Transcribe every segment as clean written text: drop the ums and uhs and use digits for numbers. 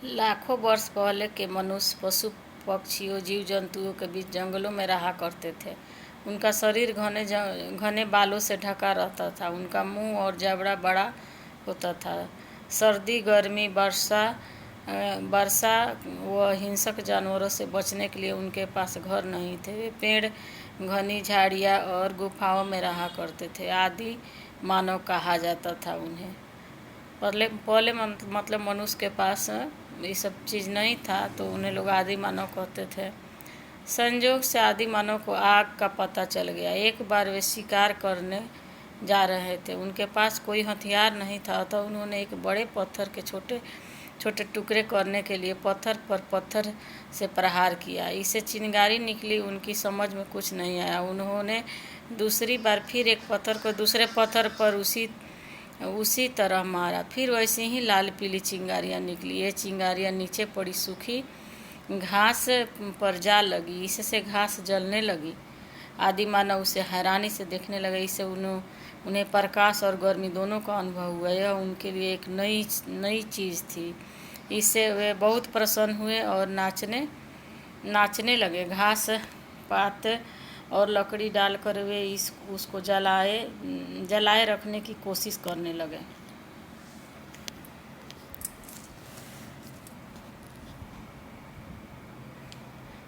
लाखों वर्ष पहले के मनुष्य पशु पक्षियों जीव जंतुओं के बीच जंगलों में रहा करते थे। उनका शरीर घने बालों से ढका रहता था। उनका मुंह और जबड़ा बड़ा होता था। सर्दी, गर्मी, वर्षा व हिंसक जानवरों से बचने के लिए उनके पास घर नहीं थे। वे पेड़, घनी झाड़ियाँ और गुफाओं में रहा करते थे। आदि मानव कहा जाता था उन्हें। पहले पहले मतलब मनुष्य के पास ये सब चीज़ नहीं था, तो उन्हें लोग आदि मानव कहते थे। संयोग से आदि मानव को आग का पता चल गया। एक बार वे शिकार करने जा रहे थे। उनके पास कोई हथियार नहीं था, अतः उन्होंने एक बड़े पत्थर के छोटे छोटे टुकड़े करने के लिए पत्थर पर पत्थर से प्रहार किया। इससे चिंगारी निकली। उनकी समझ में कुछ नहीं आया। उन्होंने दूसरी बार फिर एक पत्थर को दूसरे पत्थर पर उसी तरह मारा। फिर वैसे ही लाल पीली चिंगारियाँ निकली। ये चिंगारियाँ नीचे पड़ी सूखी घास पर जा लगी। इससे घास जलने लगी। आदि मानव उसे हैरानी से देखने लगे। इससे उन्हें प्रकाश और गर्मी दोनों का अनुभव हुआ। यह उनके लिए एक नई चीज़ थी। इससे वे बहुत प्रसन्न हुए और नाचने लगे। घास, पात और लकड़ी डालकर वे उसको जलाए रखने की कोशिश करने लगे।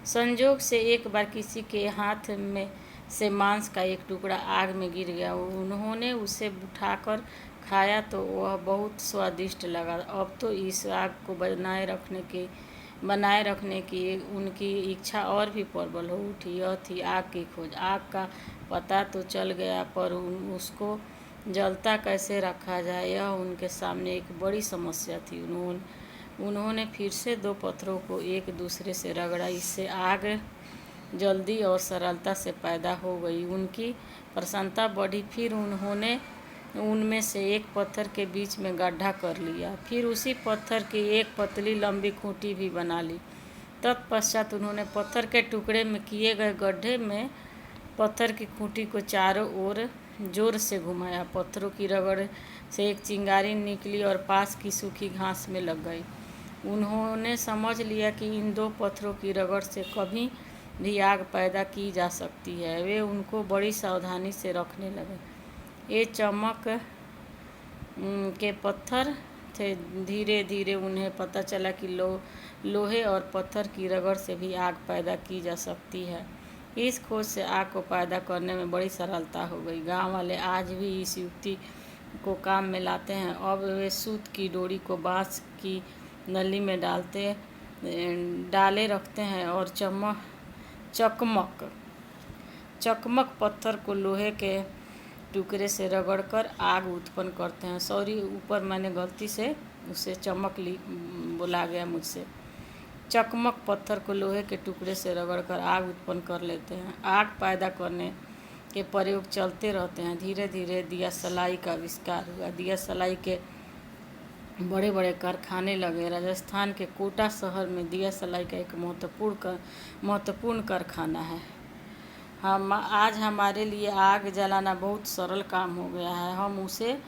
संयोग से एक बार किसी के हाथ में से मांस का एक टुकड़ा आग में गिर गया। उन्होंने उसे उठाकर खाया तो वह बहुत स्वादिष्ट लगा। अब तो इस आग को बनाए रखने की उनकी इच्छा और भी प्रबल हो उठी। यह थी आग की खोज। आग का पता तो चल गया, पर उसको जलता कैसे रखा जाए, यह उनके सामने एक बड़ी समस्या थी। उन्होंने फिर से दो पत्थरों को एक दूसरे से रगड़ा। इससे आग जल्दी और सरलता से पैदा हो गई। उनकी प्रसन्नता बढ़ी। फिर उन्होंने उनमें से एक पत्थर के बीच में गड्ढा कर लिया। फिर उसी पत्थर की एक पतली लंबी खूंटी भी बना ली। तत्पश्चात उन्होंने पत्थर के टुकड़े में किए गए गड्ढे में पत्थर की खूंटी को चारों ओर जोर से घुमाया। पत्थरों की रगड़ से एक चिंगारी निकली और पास की सूखी घास में लग गई। उन्होंने समझ लिया कि इन दो पत्थरों की रगड़ से कभी भी आग पैदा की जा सकती है। वे उनको बड़ी सावधानी से रखने लगे। ये चमक के पत्थर थे। धीरे धीरे उन्हें पता चला कि लोहे और पत्थर की रगड़ से भी आग पैदा की जा सकती है। इस खोज से आग को पैदा करने में बड़ी सरलता हो गई। गांव वाले आज भी इस युक्ति को काम में लाते हैं। अब वे सूत की डोरी को बांस की नली में डाले रखते हैं और चकमक पत्थर को लोहे के टुकड़े से रगड़कर आग उत्पन्न करते हैं। सॉरी, ऊपर मैंने गलती से उसे चमक बोला गया मुझसे। चकमक पत्थर को लोहे के टुकड़े से रगड़कर आग उत्पन्न कर लेते हैं। आग पैदा करने के प्रयोग चलते रहते हैं। धीरे धीरे दिया सलाई का आविष्कार हुआ। दिया सलाई के बड़े बड़े कारखाने लगे। राजस्थान के कोटा शहर में दिया सलाई का एक महत्वपूर्ण कारखाना है। आज हमारे लिए आग जलाना बहुत सरल काम हो गया है। हम उसे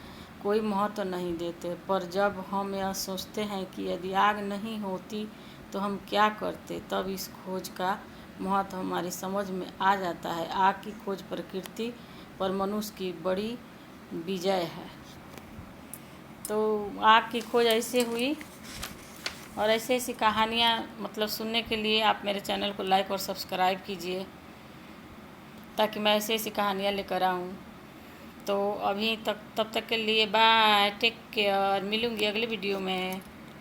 कोई महत्व नहीं देते, पर जब हम यह सोचते हैं कि यदि आग नहीं होती तो हम क्या करते, तब इस खोज का महत्व हमारी समझ में आ जाता है। आग की खोज प्रकृति पर मनुष्य की बड़ी विजय है। तो आग की खोज ऐसे हुई, और ऐसी कहानियाँ सुनने के लिए आप मेरे चैनल को लाइक और सब्सक्राइब कीजिए, ताकि मैं ऐसी कहानियाँ लेकर आऊँ। तो तब तक के लिए बाय, टेक केयर। मिलूँगी अगले वीडियो में।